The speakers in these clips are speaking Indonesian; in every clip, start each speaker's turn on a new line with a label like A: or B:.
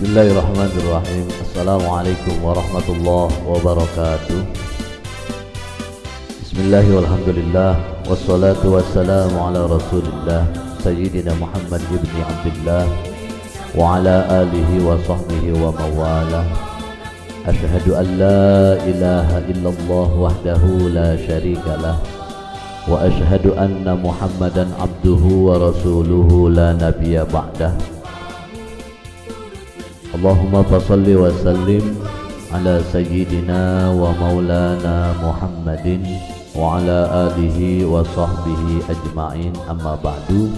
A: Bismillahirrahmanirrahim. Assalamualaikum warahmatullahi wabarakatuh. Bismillahirrahmanirrahim. Wassalatu wassalamu ala rasulillah Sayyidina Muhammad ibn Abdullah wa ala alihi wa sahbihi wa mawala. Ashhadu an la ilaha illallah wahdahu la syarika lah wa ashhadu anna Muhammadan abduhu wa rasuluhu la nabiyya ba'dah. Allahumma fasalli wa sallim ala sayyidina wa maulana Muhammadin wa ala alihi wa sahbihi ajma'in, amma ba'du.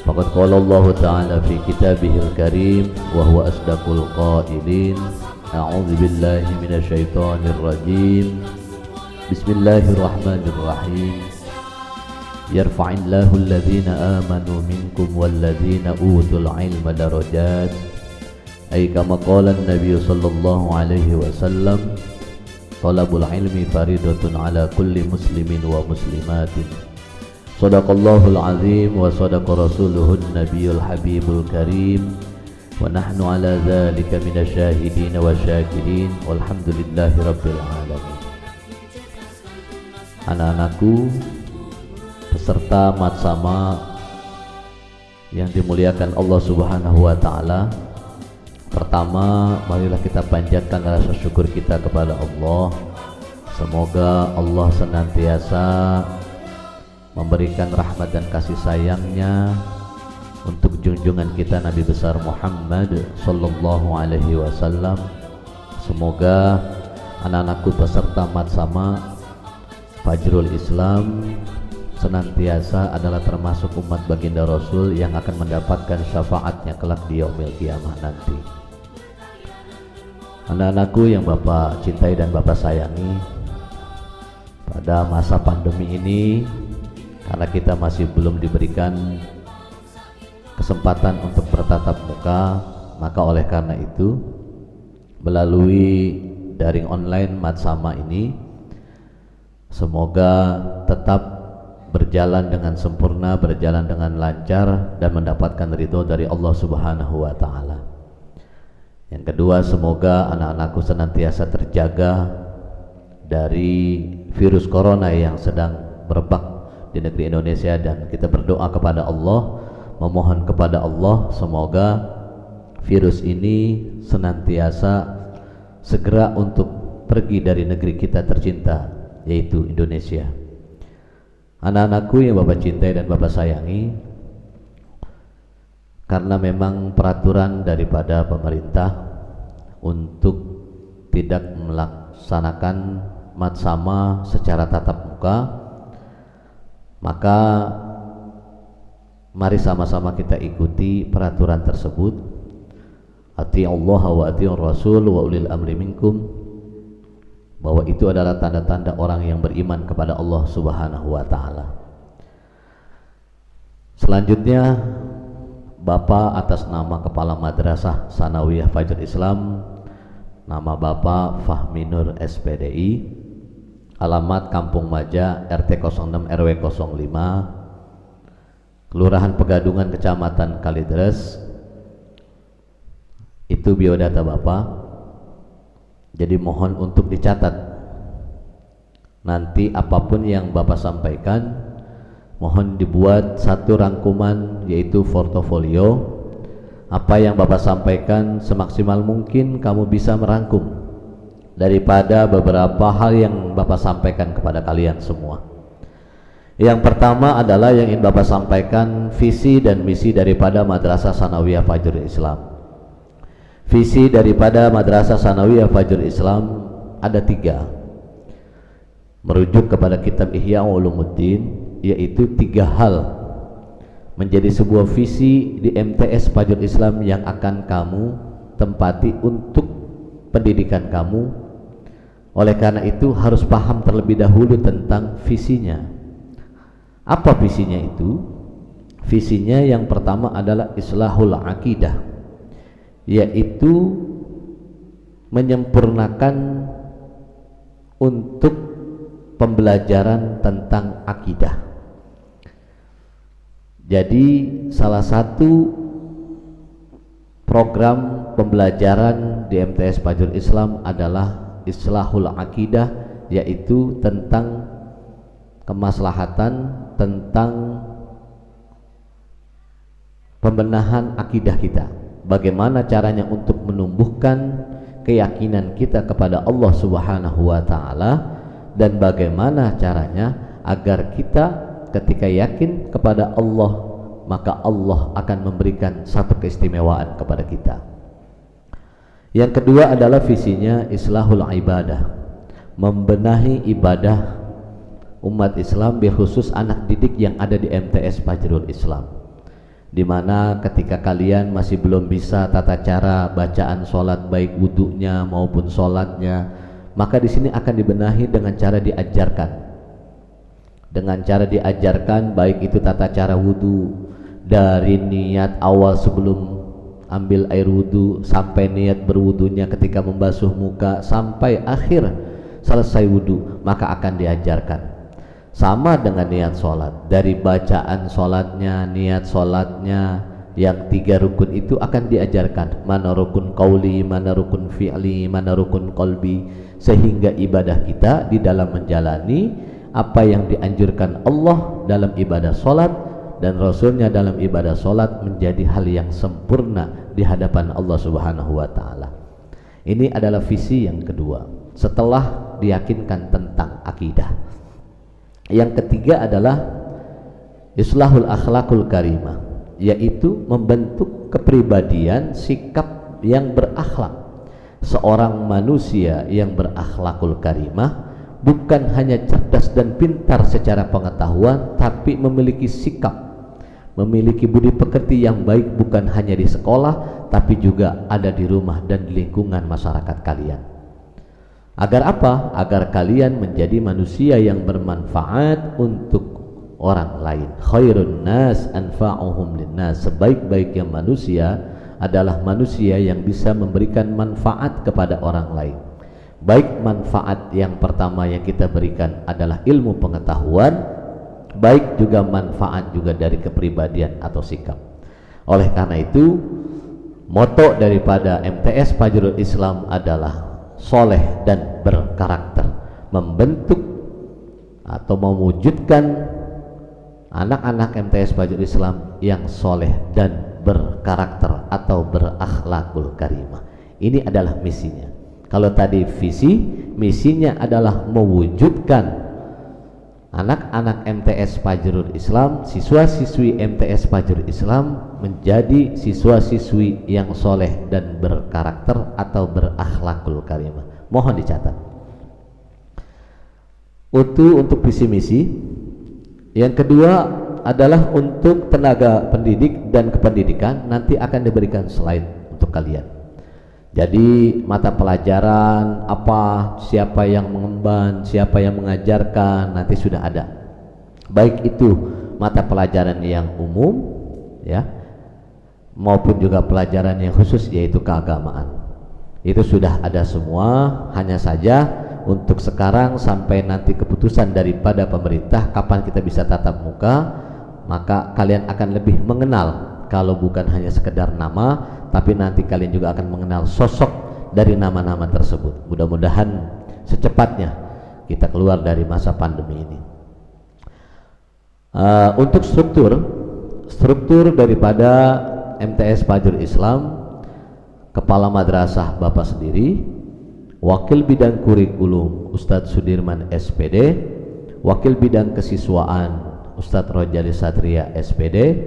A: Faqad qala Allah ta'ala fi kitabihil karim wa huwa asdaqul qailin. A'udzu billahi minasy syaithanir rajim. Bismillahirrahmanirrahim. Yarfa'illahu alladhina amanu minkum walladhina utul ilma darajat. Ay kama qala an-nabiy sallallahu alaihi wasallam, talabul ilmi faridatun ala kulli muslimin wa muslimatin. Shadaqallahul azim wa sadaqa rasuluhun nabiyul habibul karim. Wa nahnu ala dhalika minasyahidin wa syakirin. Walhamdulillahi rabbil alamin. Anak-anakku, peserta matsama yang dimuliakan Allah Subhanahu wa taala. Pertama, marilah kita panjatkan rasa syukur kita kepada Allah. Semoga Allah senantiasa memberikan rahmat dan kasih sayangnya untuk junjungan kita Nabi besar Muhammad sallallahu alaihi wasallam. Semoga anak-anakku peserta matsama Fajrul Islam senantiasa adalah termasuk umat baginda Rasul yang akan mendapatkan syafaatnya kelak di yaumil qiyamah nanti. Anak-anakku yang Bapak cintai dan Bapak sayangi, pada masa pandemi ini, karena kita masih belum diberikan kesempatan untuk bertatap muka, maka oleh karena itu melalui daring online matsama ini semoga tetap berjalan dengan sempurna, berjalan dengan lancar, dan mendapatkan ridho dari Allah Subhanahu wa ta'ala. Yang kedua, semoga anak-anakku senantiasa terjaga dari virus corona yang sedang merebak di negeri Indonesia, dan kita berdoa kepada Allah, memohon kepada Allah semoga virus ini senantiasa segera untuk pergi dari negeri kita tercinta, yaitu Indonesia. Anak-anakku yang Bapak cintai dan Bapak sayangi, karena memang peraturan daripada pemerintah untuk tidak melaksanakan matsama secara tatap muka, maka mari sama-sama kita ikuti peraturan tersebut. Ati'ullaha wa ati'ur rasul wa ulil amri minkum, bahwa itu adalah tanda-tanda orang yang beriman kepada Allah Subhanahu wa ta'ala. Selanjutnya, Bapak atas nama Kepala Madrasah Sanawiyah Fajrul Islam, nama Bapak Fahmi Nur SPDI, alamat Kampung Maja, RT 06 RW 05, Kelurahan Pegadungan, Kecamatan Kalideres. Itu biodata Bapak. Jadi mohon untuk dicatat. Nanti apapun yang Bapak sampaikan, mohon dibuat satu rangkuman, yaitu portofolio. Apa yang Bapak sampaikan semaksimal mungkin kamu bisa merangkum daripada beberapa hal yang Bapak sampaikan kepada kalian semua. Yang pertama adalah yang ingin Bapak sampaikan visi dan misi daripada Madrasah Sanawiyah Fajrul Islam. Visi daripada Madrasah Sanawiyah Fajrul Islam ada 3, merujuk kepada kitab Ihya Ulumuddin, yaitu 3 hal menjadi sebuah visi di MTS Fajrul Islam yang akan kamu tempati untuk pendidikan kamu. Oleh karena itu harus paham terlebih dahulu tentang visinya. Apa visinya itu? Visinya yang pertama adalah islahul akidah, yaitu menyempurnakan untuk pembelajaran tentang akidah. Jadi salah satu program pembelajaran di MTS Fajrul Islam adalah Islahul Aqidah, yaitu tentang kemaslahatan, tentang pembenahan akidah kita. Bagaimana caranya untuk menumbuhkan keyakinan kita kepada Allah Subhanahu wa taala, dan bagaimana caranya agar kita ketika yakin kepada Allah, maka Allah akan memberikan satu keistimewaan kepada kita. Yang kedua adalah visinya Islahul Ibadah, membenahi ibadah umat Islam, khusus anak didik yang ada di MTS Fajrul Islam, di mana ketika kalian masih belum bisa tata cara bacaan sholat, baik wudhunya maupun sholatnya, maka di sini akan dibenahi dengan cara diajarkan, baik itu tata cara wudhu, dari niat awal sebelum ambil air wudhu sampai niat berwudhunya ketika membasuh muka sampai akhir selesai wudhu, maka akan diajarkan. Sama dengan niat sholat, dari bacaan sholatnya, niat sholatnya, yang 3 rukun itu akan diajarkan, mana rukun qauli, mana rukun fi'li, mana rukun qalbi, sehingga ibadah kita di dalam menjalani apa yang dianjurkan Allah dalam ibadah sholat dan Rasulnya dalam ibadah sholat menjadi hal yang sempurna di hadapan Allah Subhanahu wa ta'ala. Ini adalah visi yang kedua setelah diyakinkan tentang akidah. Yang ketiga adalah Islahul Akhlakul Karimah, yaitu membentuk kepribadian sikap yang berakhlak. Seorang manusia yang berakhlakul karimah bukan hanya cerdas dan pintar secara pengetahuan, tapi memiliki sikap, memiliki budi pekerti yang baik, bukan hanya di sekolah tapi juga ada di rumah dan di lingkungan masyarakat kalian. Agar apa? Agar kalian menjadi manusia yang bermanfaat untuk orang lain. Khairun nas anfa'uhum linnas, sebaik-baiknya manusia adalah manusia yang bisa memberikan manfaat kepada orang lain. Baik manfaat yang pertama yang kita berikan adalah ilmu pengetahuan, baik juga manfaat juga dari kepribadian atau sikap. Oleh karena itu, moto daripada MTS Fajrul Islam adalah soleh dan berkarakter, membentuk atau mewujudkan anak-anak MTS Fajrul Islam yang soleh dan berkarakter atau berakhlakul karimah. Ini adalah misinya. Kalau tadi visi, misinya adalah mewujudkan anak-anak MTS Fajrul Islam, siswa-siswi MTS Fajrul Islam menjadi siswa-siswi yang soleh dan berkarakter atau berakhlakul karimah. Mohon dicatat. Untuk visi misi. Yang kedua adalah untuk tenaga pendidik dan kependidikan, nanti akan diberikan slide untuk kalian. Jadi mata pelajaran apa, siapa yang mengemban, siapa yang mengajarkan, nanti sudah ada. Baik itu mata pelajaran yang umum ya, maupun juga pelajaran yang khusus yaitu keagamaan. Itu sudah ada semua, hanya saja untuk sekarang sampai nanti keputusan daripada pemerintah kapan kita bisa tatap muka, maka kalian akan lebih mengenal, kalau bukan hanya sekedar nama, tapi nanti kalian juga akan mengenal sosok dari nama-nama tersebut. Mudah-mudahan secepatnya kita keluar dari masa pandemi ini. Untuk struktur daripada MTS Fajrul Islam, kepala madrasah Bapak sendiri, wakil bidang kurikulum Ustadz Sudirman SPD, wakil bidang kesiswaan Ustadz Rojali Satria SPD,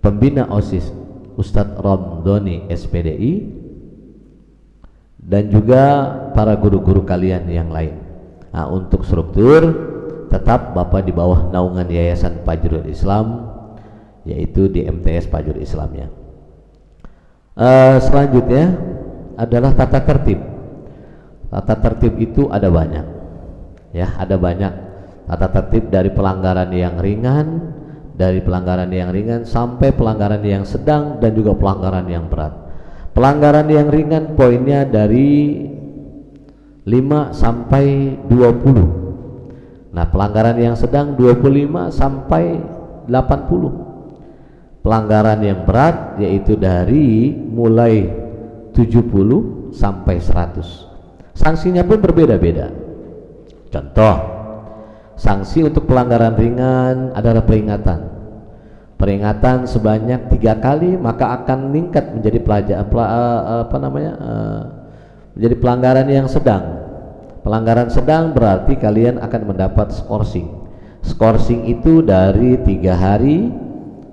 A: pembina OSIS Ustadz Romdoni SPDI, dan juga para guru-guru kalian yang lain. Nah, untuk struktur tetap Bapak di bawah naungan Yayasan Fajrul Islam, yaitu di MTS Fajrul Islamnya. Selanjutnya adalah tata tertib. Tata tertib itu ada banyak, ya, ada banyak tata tertib, dari pelanggaran yang ringan, sampai pelanggaran yang sedang dan juga pelanggaran yang berat. Pelanggaran yang ringan poinnya dari 5 sampai 20. Nah, pelanggaran yang sedang 25 sampai 80. pelanggaran yang berat yaitu dari mulai 70 sampai 100. Sanksinya pun berbeda-beda. Contoh, sanksi untuk pelanggaran ringan adalah peringatan sebanyak 3 kali, maka akan meningkat menjadi menjadi pelanggaran yang sedang. Pelanggaran sedang berarti kalian akan mendapat skorsing. Skorsing itu dari 3 hari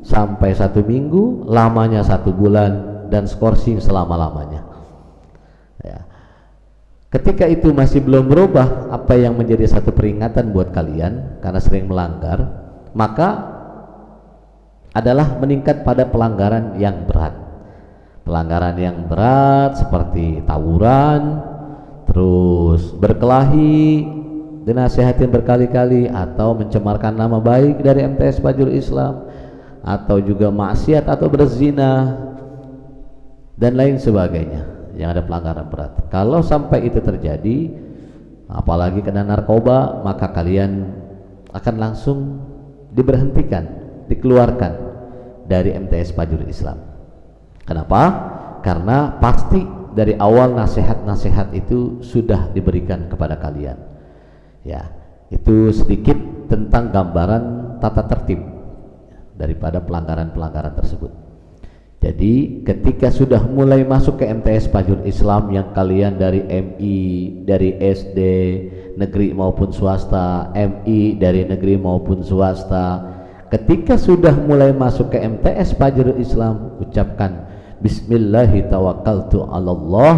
A: sampai 1 minggu, lamanya 1 bulan, dan skorsing selama-lamanya. Ya. Ketika itu masih belum berubah apa yang menjadi satu peringatan buat kalian karena sering melanggar, maka adalah meningkat pada pelanggaran yang berat. Pelanggaran yang berat seperti tawuran, terus berkelahi, dinasihatin berkali-kali, atau mencemarkan nama baik dari MTS Fajrul Islam, atau juga maksiat atau berzina dan lain sebagainya yang ada pelanggaran berat. Kalau sampai itu terjadi, apalagi kena narkoba, maka kalian akan langsung diberhentikan, dikeluarkan dari MTS Fajrul Islam. Kenapa? Karena pasti dari awal nasihat-nasihat itu sudah diberikan kepada kalian. Ya, itu sedikit tentang gambaran tata tertib daripada pelanggaran-pelanggaran tersebut. Jadi ketika sudah mulai masuk ke MTS Fajrul Islam yang kalian dari MI, dari SD negeri maupun swasta, MI dari negeri maupun swasta, ketika sudah mulai masuk ke MTS Fajrul Islam, ucapkan Bismillahi tawakkaltu 'alallah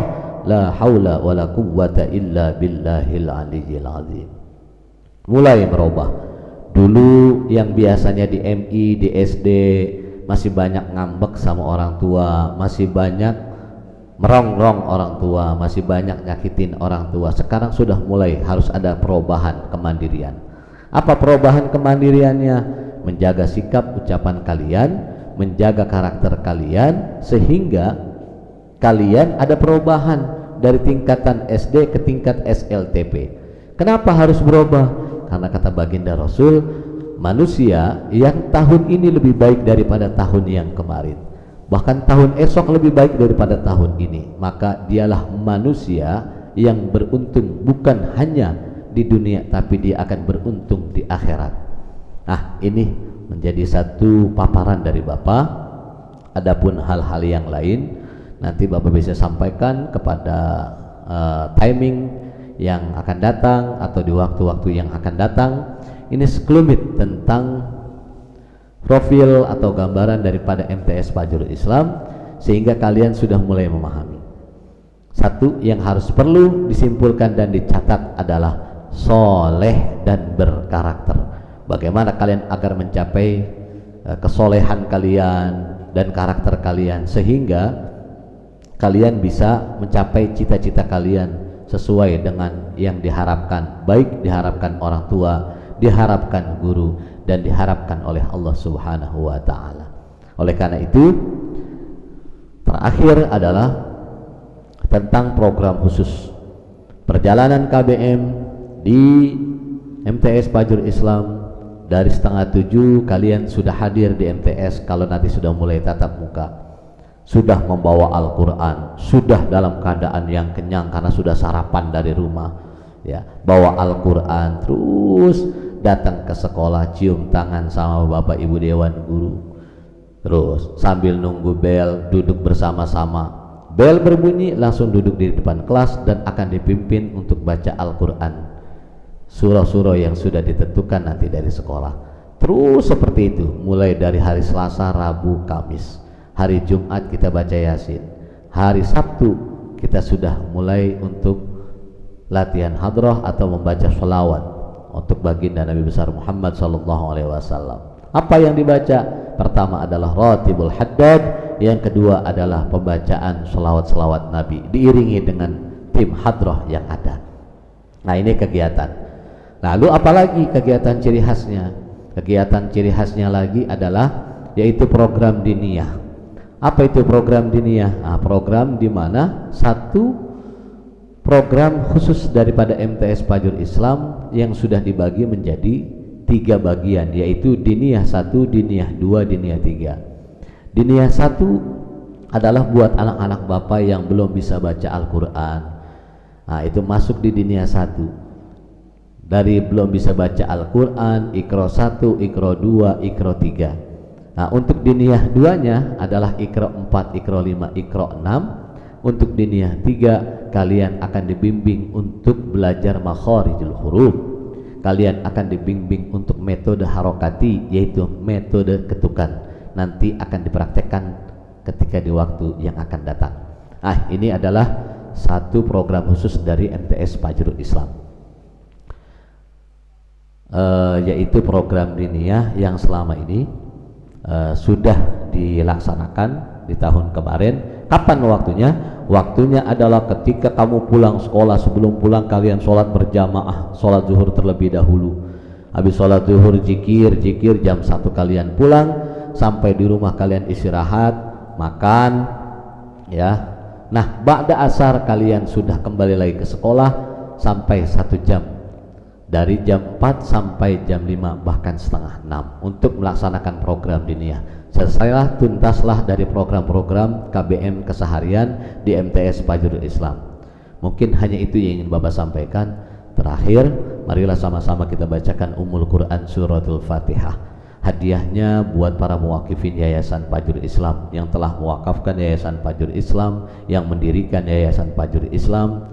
A: la haula wala quwwata illa billahil aliyyil azim. Mulai merubah. Dulu yang biasanya di MI, di SD masih banyak ngambek sama orang tua, masih banyak merongrong orang tua, masih banyak nyakitin orang tua. Sekarang sudah mulai harus ada perubahan kemandirian. Apa perubahan kemandiriannya? Menjaga sikap ucapan kalian, menjaga karakter kalian, sehingga kalian ada perubahan dari tingkatan SD ke tingkat SLTP. Kenapa harus berubah? Karena kata baginda Rasul, manusia yang tahun ini lebih baik daripada tahun yang kemarin, bahkan tahun esok lebih baik daripada tahun ini, maka dialah manusia yang beruntung, bukan hanya di dunia tapi dia akan beruntung di akhirat. Nah, ini menjadi satu paparan dari Bapak. Adapun hal-hal yang lain nanti Bapak bisa sampaikan kepada timing yang akan datang atau di waktu-waktu yang akan datang. Ini sekelumit tentang profil atau gambaran daripada MTS Fajrul Islam, sehingga kalian sudah mulai memahami. Satu yang harus perlu disimpulkan dan dicatat adalah soleh dan berkarakter. Bagaimana kalian agar mencapai kesolehan kalian dan karakter kalian, sehingga kalian bisa mencapai cita-cita kalian sesuai dengan yang diharapkan, baik diharapkan orang tua, diharapkan guru, dan diharapkan oleh Allah Subhanahu wa ta'ala. Oleh karena itu, terakhir adalah tentang program khusus perjalanan KBM di MTS Fajrul Islam. Dari 6:30 kalian sudah hadir di MTS. Kalau nanti sudah mulai tatap muka, sudah membawa Al-Quran, sudah dalam keadaan yang kenyang karena sudah sarapan dari rumah, ya, bawa Al-Quran, terus datang ke sekolah, cium tangan sama Bapak Ibu Dewan Guru, terus sambil nunggu bel duduk bersama-sama. Bel berbunyi, langsung duduk di depan kelas dan akan dipimpin untuk baca Al-Quran, surah-surah yang sudah ditentukan nanti dari sekolah. Terus seperti itu, mulai dari hari Selasa, Rabu, Kamis. Hari Jumat kita baca Yasin. Hari Sabtu kita sudah mulai untuk latihan hadrah atau membaca sholawat untuk baginda Nabi besar Muhammad SAW. Apa yang dibaca? Pertama adalah Ratibul Haddad, yang kedua adalah pembacaan sholawat-sholawat Nabi diiringi dengan tim hadrah yang ada. Nah, ini kegiatan. Lalu apalagi kegiatan ciri khasnya? Kegiatan ciri khasnya lagi adalah yaitu program diniyah. Apa itu program diniyah? Nah, program di mana satu program khusus daripada MTS Fajrul Islam yang sudah dibagi menjadi 3 bagian, yaitu diniyah 1, diniyah 2, diniyah 3. Diniyah 1 adalah buat anak-anak bapak yang belum bisa baca Al-Quran. Nah, itu masuk di diniyah 1. Dari belum bisa baca Al-Quran, Iqra 1, Iqra 2, Iqra 3. Nah, untuk diniyah 2-nya adalah Iqra 4, Iqra 5, Iqra 6. Untuk diniyah 3, kalian akan dibimbing untuk belajar makharijul huruf. Kalian akan dibimbing untuk metode harokati, yaitu metode ketukan. Nanti akan dipraktekkan ketika di waktu yang akan datang. Ini adalah satu program khusus dari MTS Fajrul Islam, yaitu program diniyah yang selama ini sudah dilaksanakan di tahun kemarin. Kapan waktunya? Waktunya adalah ketika kamu pulang sekolah. Sebelum pulang kalian sholat berjamaah, sholat zuhur terlebih dahulu. Habis sholat zuhur zikir jam 1 kalian pulang. Sampai di rumah kalian istirahat, makan, ya. Nah, ba'da asar kalian sudah kembali lagi ke sekolah sampai 1 jam, dari jam 4 sampai jam 5 bahkan setengah 6 untuk melaksanakan program diniyah. Selesailah, tuntaslah dari program-program KBM keseharian di MTS Fajrul Islam. Mungkin hanya itu yang ingin Bapak sampaikan. Terakhir, marilah sama-sama kita bacakan Ummul Quran Suratul Fatihah. Hadiahnya buat para muwakifin Yayasan Fajrul Islam yang telah mewakafkan Yayasan Fajrul Islam, yang mendirikan Yayasan Fajrul Islam,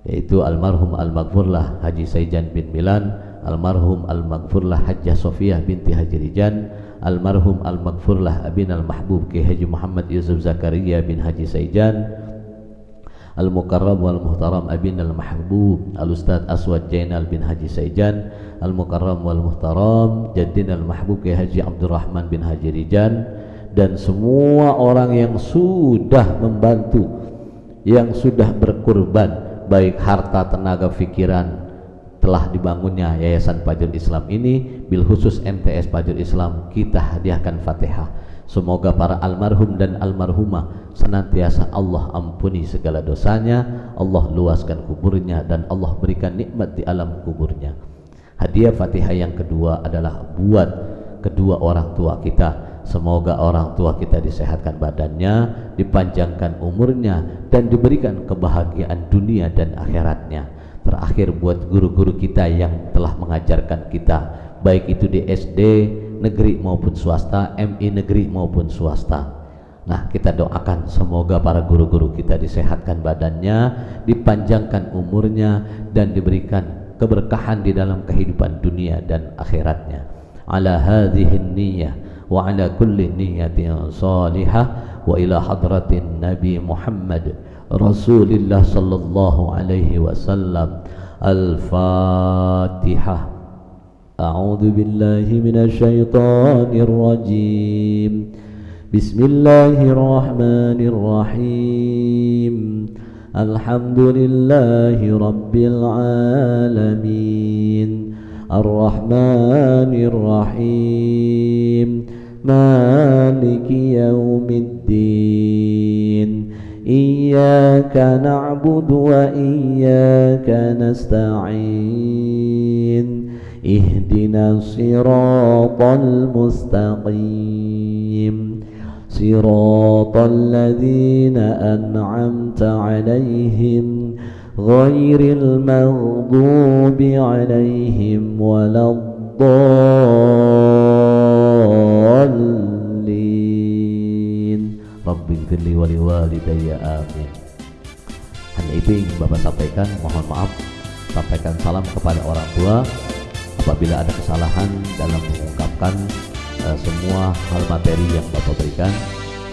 A: yaitu almarhum Al-Maghfurlah Haji Saijan bin Milan, almarhum Al-Maghfurlah Hajjah Sofiyah binti Haji Rijan, almarhum Al-Maghfurlah Abin Al-Mahbub Ki Haji Muhammad Yusuf Zakaria bin Haji Saijan, Al-Mukarram wal Muhtaram Abin Al-Mahbub Al-Ustadz Aswad Jainal bin Haji Saijan, Al-Mukarram wal Muhtaram Jaddin Al-Mahbub Ki Haji Abdurrahman bin Haji Rijan, dan semua orang yang sudah membantu, yang sudah berkorban baik harta, tenaga, pikiran, telah dibangunnya Yayasan Fajrul Islam ini. Bil khusus MTS Fajrul Islam, kita hadiahkan Fatihah. Semoga para almarhum dan almarhumah senantiasa Allah ampuni segala dosanya, Allah luaskan kuburnya, dan Allah berikan nikmat di alam kuburnya. Hadiah Fatihah yang kedua adalah buat kedua orang tua kita. Semoga orang tua kita disehatkan badannya, dipanjangkan umurnya, dan diberikan kebahagiaan dunia dan akhiratnya. Terakhir buat guru-guru kita yang telah mengajarkan kita, baik itu di SD negeri maupun swasta, MI negeri maupun swasta. Nah, kita doakan semoga para guru-guru kita disehatkan badannya, dipanjangkan umurnya, dan diberikan keberkahan di dalam kehidupan dunia dan akhiratnya. Ala hadhihi niyyah wa ala kulli niyyatin salihah wa ila hadratin Nabi Muhammad Rasulillah sallallahu alaihi wasallam. Al-Fatihah. A'udzu billahi minasy syaithanir rajim. Bismillahirrahmanirrahim. Alhamdulillahi rabbil alamin. Ar-Rahmanir Rahim. Maliki yaumiddin. Iyyaka na'budu wa iyyaka nasta'in. Ihdinas siratal mustaqim. Siratal ladzina an'amta 'alaihim ghairil maghdubi 'alaihim waladdallin. Rabbighfirli wa liwalidayya amin. Hanya itu yang ingin Bapak sampaikan. Mohon maaf. Sampaikan salam kepada orang tua apabila ada kesalahan dalam mengungkapkan semua hal materi yang Bapak berikan.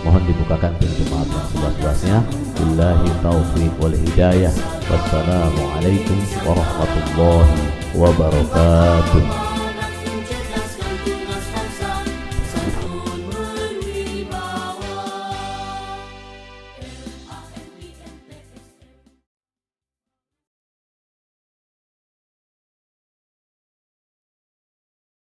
A: Mohon dibukakan pintu maaf yang seluas-luasnya. Billahi taufiq wal hidayah. Wassalamualaikum warahmatullahi wabarakatuh.